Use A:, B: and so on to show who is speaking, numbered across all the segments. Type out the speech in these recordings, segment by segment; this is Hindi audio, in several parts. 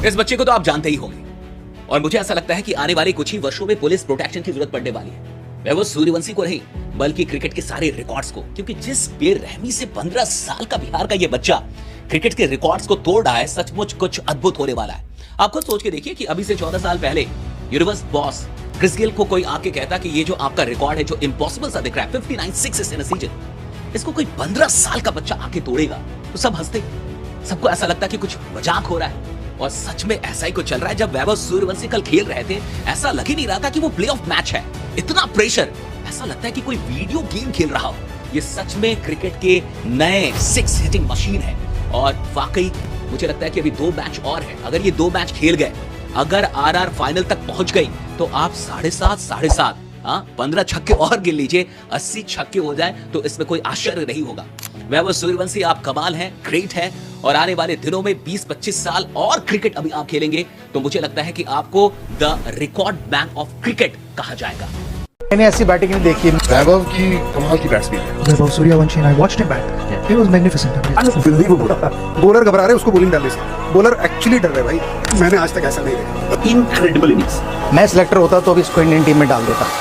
A: इस बच्चे को तो आप जानते ही होंगे और मुझे ऐसा लगता है कि आने वाले कुछ ही वर्षों में पुलिस प्रोटेक्शन की जरूरत पड़ने वाली है। वह सूर्यवंशी को नहीं बल्कि क्रिकेट के सारे रिकॉर्ड्स को, क्योंकि जिस बेरहमी से 15 साल का बिहार का यह बच्चा क्रिकेट के रिकॉर्ड्स को तोड़ रहा है, सचमुच कुछ अद्भुत होने वाला है। आप खुद सोच के देखिए कि अभी से 14 साल पहले यूनिवर्स बॉस क्रिस गेल को कोई आके कहता कि ये जो आपका रिकॉर्ड है जो इम्पॉसिबल सा दिख रहा है 59 सिक्सेस इन अ सीजन, इसको कोई 15 साल का बच्चा आके तोड़ेगा, तो सब हंसते। सबको ऐसा लगता कि कुछ मजाक हो रहा है और सच में ऐसा ही कुछ चल रहा है। जब वैभव सूर्यवंशी कल खेल रहे थे ऐसा लग ही नहीं रहा था कि वो प्लेऑफ मैच है, इतना प्रेशर, ऐसा लगता है कि कोई वीडियो गेम खेल रहा हो। ये सच में क्रिकेट के नए 6 हिटिंग मशीन है और वाकई मुझे लगता है कि अभी 2 मैच और है। अगर ये 2 मैच खेल गए, अगर आरआर फाइनल तक पहुंच गई तो आप 7.5 15 छक्के और गिन लीजिए, 80 छक्के हो जाए तो इसमें कोई आश्चर्य नहीं होगा। वैभव सूर्यवंशी आप कमाल हैं, ग्रेट है और आने वाले दिनों में 20-25 साल और क्रिकेट अभी आप खेलेंगे तो मुझे लगता है कि आपको the record man of cricket कहा जाएगा।
B: मैंने ऐसी बैटिंग नहीं देखी।
C: वैभव की कमाल की बैट्समैन है।
D: Vaibhav Sooryavanshi, I watched him bat. He was magnificent.
C: Unbelievable. Bowler घबरा रहे, उसको बॉलिंग डालने से बॉलर एक्चुअली डर रहे भाई। मैंने आज तक ऐसा नहीं देखा। Incredible innings.
B: मैं सिलेक्टर होता तो अभी इसको इंडियन टीम में डाल देता।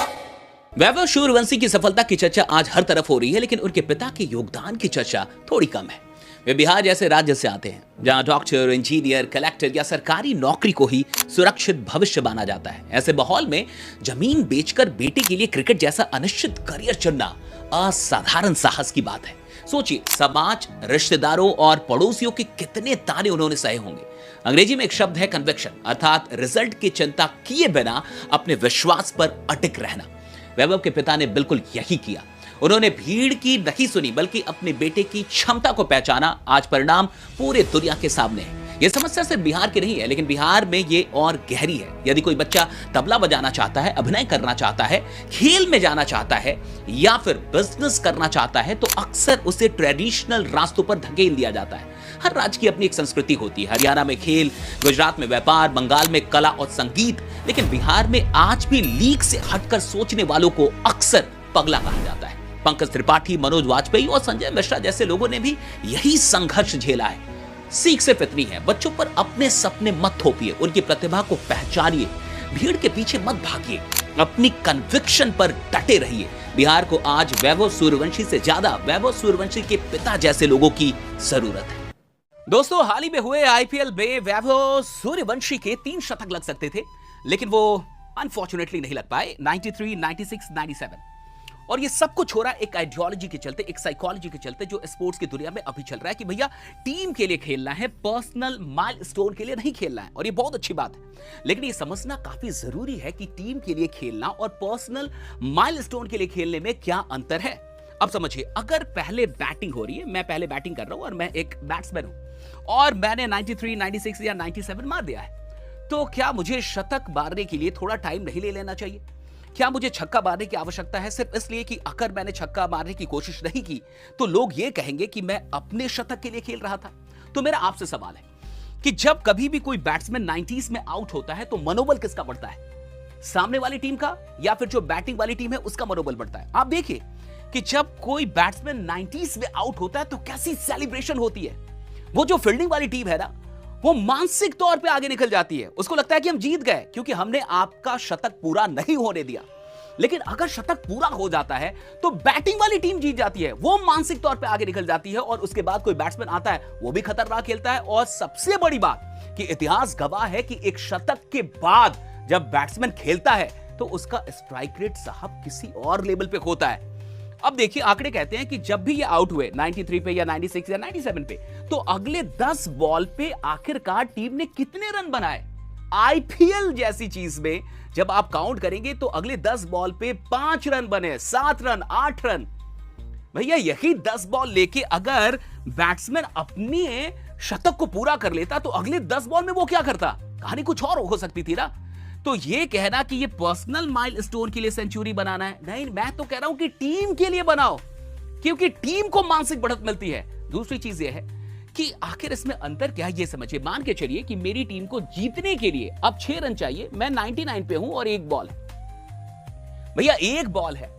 A: वैभव सूर्यवंशी की सफलता की चर्चा आज हर तरफ हो रही है, लेकिन उनके पिता के योगदान की चर्चा थोड़ी कम है। वे बिहार जैसे राज्य से आते हैं जहां डॉक्टर, इंजीनियर, कलेक्टर या सरकारी नौकरी को ही सुरक्षित भविष्य माना जाता है। ऐसे माहौल में जमीन बेचकर बेटे के लिए क्रिकेट जैसा अनिश्चित करियर चुनना असाधारण साहस की बात है। सोचिए, समाज, रिश्तेदारों और पड़ोसियों के कितने ताने उन्होंने सहे होंगे। अंग्रेजी में एक शब्द है कन्विक्शन, अर्थात रिजल्ट की चिंता किए बिना अपने विश्वास पर अटक रहना। वैभव के पिता ने बिल्कुल यही किया। उन्होंने भीड़ की नहीं सुनी बल्कि अपने बेटे की क्षमता को पहचाना। आज परिणाम पूरे दुनिया के सामने है। यह समस्या सिर्फ बिहार की नहीं है, लेकिन बिहार में ये और गहरी है। यदि कोई बच्चा तबला बजाना चाहता है, अभिनय करना चाहता है, खेल में जाना चाहता है या फिर बिजनेस करना चाहता है तो अक्सर उसे ट्रेडिशनल रास्तों पर धकेल दिया जाता है। हर राज्य की अपनी एक संस्कृति होती है। हरियाणा में खेल, गुजरात में व्यापार, बंगाल में कला और संगीत, लेकिन बिहार में आज भी लीग से हटकर सोचने वालों को अक्सर पगला कहा जाता है। पंकज त्रिपाठी, मनोज वाजपेयी और संजय मिश्रा जैसे लोगों ने भी यही संघर्ष झेला है। सीख सिर्फ इतनी है, बच्चों पर अपने सपने मत थोपिए, उनकी प्रतिभा को पहचानिए, भीड़ के पीछे मत भागिए, अपनी कन्विक्शन पर डटे रहिए। बिहार को आज वैभव सूर्यवंशी से ज्यादा वैभव सूर्यवंशी के पिता जैसे लोगों की जरूरत है। दोस्तों, हाल ही में हुए आईपीएल में वैभव सूर्यवंशी के 3 शतक लग सकते थे, लेकिन वो अनफॉर्चुनेटली नहीं लग पाए। 93, 96, 97 और ये सब कुछ हो रहा है एक आइडियोलॉजी के चलते, एक साइकोलॉजी के चलते जो स्पोर्ट्स की दुनिया में अभी चल रहा है कि भैया टीम के लिए खेलना है, पर्सनल माइलस्टोन के लिए नहीं खेलना है। और ये बहुत अच्छी बात है, लेकिन ये समझना काफी जरूरी है कि टीम के लिए खेलना और पर्सनल माइलस्टोन के लिए खेलने में क्या अंतर है। अब समझिए, अगर पहले बैटिंग हो रही है, मैं पहले बैटिंग कर रहा हूं और मैं एक बैट्समैन हूं और मैंने 93, 96 या 97 मार दिया है, तो क्या मुझे शतक मारने के लिए थोड़ा टाइम नहीं ले लेना चाहिए? क्या मुझे छक्का मारने की आवश्यकता है सिर्फ इसलिए कि अगर मैंने छक्का मारने की कोशिश नहीं की तो लोग ये कहेंगे कि मैं अपने शतक के लिए खेल रहा था? तो मेरा आपसे सवाल है कि जब कभी भी कोई बैट्समैन 90s में आउट होता है तो मनोबल किसका बढ़ता है? सामने वाली टीम का या फिर जो बैटिंग वाली टीम है उसका मनोबल बढ़ता है? आप देखिए कि जब कोई बैट्समैन 90s में आउट होता है तो कैसी सेलिब्रेशन होती है। वो जो फील्डिंग वाली टीम है ना, वो मानसिक तौर पे आगे निकल जाती है। उसको लगता है कि हम जीत गए क्योंकि हमने आपका शतक पूरा नहीं होने दिया। लेकिन अगर शतक पूरा हो जाता है तो बैटिंग वाली टीम जीत जाती है, वो मानसिक तौर पे आगे निकल जाती है और उसके बाद कोई बैट्समैन आता है, वो भी खतरनाक खेलता है। और सबसे बड़ी बात कि इतिहास गवाह है कि एक शतक के बाद जब बैट्समैन खेलता है तो उसका स्ट्राइक रेट साहब किसी और लेवल पे होता है। अब देखिए, आंकड़े कहते हैं कि जब भी ये आउट हुए 93 पे या 96 या 97 पे, तो अगले 10 बॉल पे आखिरकार टीम ने कितने रन बनाए। आईपीएल जैसी चीज में जब आप काउंट करेंगे तो अगले 10 बॉल पे 5 रन बने, 7 रन, 8 रन। भैया, यही 10 बॉल लेके अगर बैट्समैन अपने शतक को पूरा कर लेता तो अगले 10 बॉल में वो क्या करता? कहानी कुछ और हो सकती थी ना। तो ये कहना कि ये पर्सनल माइलस्टोन के लिए सेंचुरी बनाना है, नहीं, मैं तो कह रहा हूं कि टीम के लिए बनाओ, क्योंकि टीम को मानसिक बढ़त मिलती है। दूसरी चीज ये है कि आखिर इसमें अंतर क्या है, ये समझिए। मान के चलिए कि मेरी टीम को जीतने के लिए अब 6 रन चाहिए, मैं 99 पे हूं और 1 बॉल है। भैया, 1 बॉल है,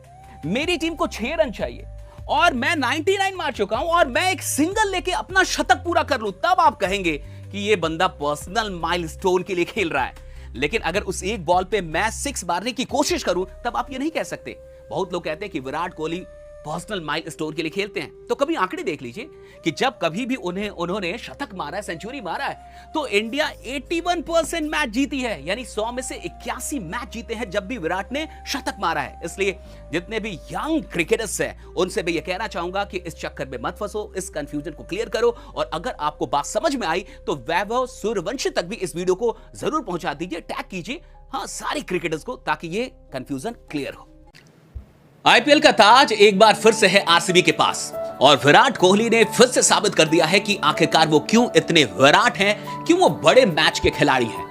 A: मेरी टीम को 6 रन चाहिए और मैं 99 मार चुका हूं और मैं एक सिंगल लेके अपना शतक पूरा कर लूं, तब आप कहेंगे कि ये बंदा पर्सनल माइलस्टोन के लिए खेल रहा है, लेकिन अगर उस एक बॉल पे मैं 6 मारने की कोशिश करूं तब आप ये नहीं कह सकते। बहुत लोग कहते हैं कि विराट कोहली पर्सनल माइलस्टोन के लिए खेलते हैं, तो कभी आंकड़े देख लीजिए कि जब कभी भी उन्होंने शतक मारा है, सेंचुरी मारा है, तो इंडिया 81% मैच जीती है, यानी 100 में से 81 मैच जीते हैं जब भी विराट ने शतक मारा है। इसलिए जितने भी यंग क्रिकेटर्स हैं उनसे मैं ये कहना चाहूंगा कि इस चक्कर में मत फंसो, इस कंफ्यूजन को क्लियर करो, और अगर आपको बात समझ में आई तो वैभव सूर्यवंशी तक भी इस वीडियो को जरूर पहुंचा दीजिए, टैग कीजिए हाँ सारे क्रिकेटर्स को, ताकि ये कंफ्यूजन क्लियर हो। आईपीएल का ताज एक बार फिर से है आरसीबी के पास, और विराट कोहली ने फिर से साबित कर दिया है कि आखिरकार वो क्यों इतने विराट हैं, क्यों वो बड़े मैच के खिलाड़ी हैं।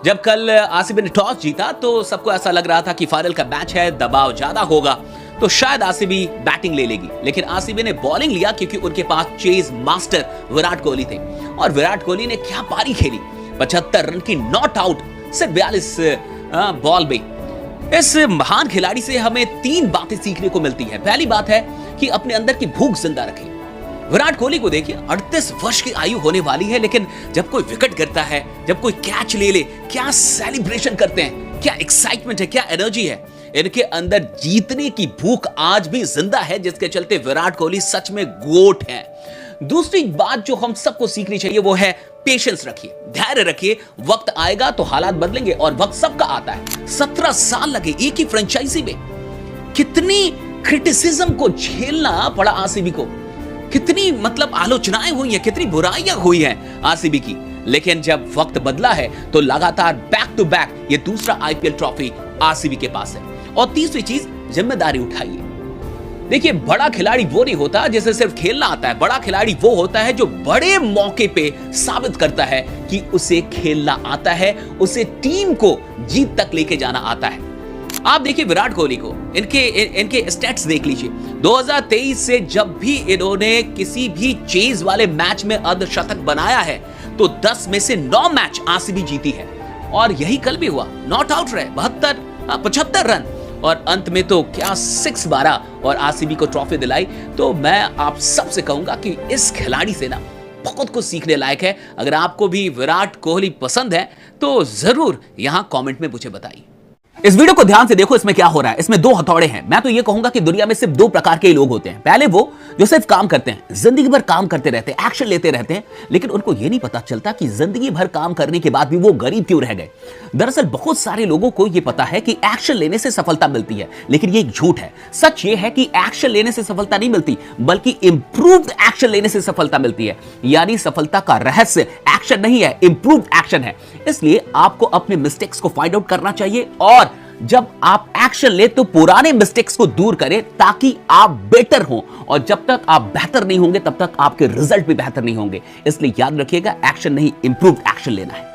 A: जब कल आरसीबी ने टॉस जीता तो सबको ऐसा लग रहा था कि फाइनल का मैच है, दबाव ज्यादा होगा, तो शायद आरसीबी बैटिंग ले लेगी, लेकिन आरसीबी ने बॉलिंग लिया क्योंकि उनके पास चेज मास्टर विराट कोहली थे। और विराट कोहली ने क्या पारी खेली, 75 रन की नॉट आउट सिर्फ 42 बॉल में। इस महान खिलाड़ी से हमें 3 बातें सीखने को मिलती हैं। पहली बात है कि अपने अंदर की भूख जिंदा रखें। विराट कोहली को देखिए, 38 वर्ष की आयु होने वाली है, लेकिन जब कोई विकेट गिरता है, जब कोई कैच ले ले, क्या सेलिब्रेशन करते हैं, क्या एक्साइटमेंट है, क्या एनर्जी है। इनके अंदर जीतने की भूख आज भी जिंदा है, जिसके चलते विराट कोहली सच में गोट है। दूसरी बात जो हम सबको सीखनी चाहिए वो है पेशेंस रखिए, धैर्य रखिए, वक्त आएगा तो हालात बदलेंगे, और वक्त सबका आता है। 17 साल लगे एक ही फ्रेंचाइजी में, कितनी क्रिटिसिज्म को झेलना पड़ा आरसीबी को, कितनी मतलब आलोचनाएं हुई हैं, कितनी बुराइयां हुई हैं आरसीबी की, लेकिन जब वक्त बदला है तो लगातार बैक टू बैक ये दूसरा आईपीएल ट्रॉफी आरसीबी के पास है। और तीसरी चीज, जिम्मेदारी उठाइए। देखिए, बड़ा खिलाड़ी वो नहीं होता जिसे सिर्फ खेलना आता है, बड़ा खिलाड़ी वो होता है जो बड़े मौके पे साबित करता है कि उसे खेलना आता है, उसे टीम को जीत तक लेके जाना आता है। आप देखिए विराट कोहली को, इनके स्टैट्स देख लीजिए। 2023 से जब भी इन्होंने किसी भी चेज वाले मैच में अर्धशतक बनाया है तो 10 में से 9 मैच आरसीबी जीती है, और यही कल भी हुआ, नॉट आउट रहे 75 रन, और अंत में तो क्या 6 मारा और आरसीबी को ट्रॉफी दिलाई। तो मैं आप सबसे कहूंगा कि इस खिलाड़ी से ना बहुत कुछ सीखने लायक है। अगर आपको भी विराट कोहली पसंद है तो जरूर यहां कमेंट में मुझे बताइए। इस वीडियो को ध्यान से देखो, इसमें क्या हो रहा है। इसमें 2 हथौड़े हैं। मैं तो ये कहूंगा कि दुनिया में सिर्फ 2 प्रकार के लोग होते हैं। पहले वो जो सिर्फ काम करते हैं, जिंदगी भर काम करते रहते हैं, एक्शन लेते रहते हैं, लेकिन उनको ये नहीं पता चलता कि जिंदगी भर काम करने के बाद भी वो गरीब क्यों रह गए। दरअसल बहुत सारे लोगों को ये पता है कि एक्शन लेने से सफलता मिलती है, लेकिन ये एक झूठ है। सच ये है कि एक्शन लेने से सफलता नहीं मिलती, बल्कि इंप्रूव्ड एक्शन लेने से सफलता मिलती है। यानी सफलता का रहस्य एक्शन नहीं है, इंप्रूव्ड एक्शन है। इसलिए आपको अपने मिस्टेक्स को फाइंड आउट करना चाहिए, और जब आप एक्शन ले तो पुराने मिस्टेक्स को दूर करें ताकि आप बेटर हो, और जब तक आप बेहतर नहीं होंगे तब तक आपके रिजल्ट भी बेहतर नहीं होंगे। इसलिए याद रखिएगा, एक्शन नहीं, इंप्रूव्ड एक्शन लेना है।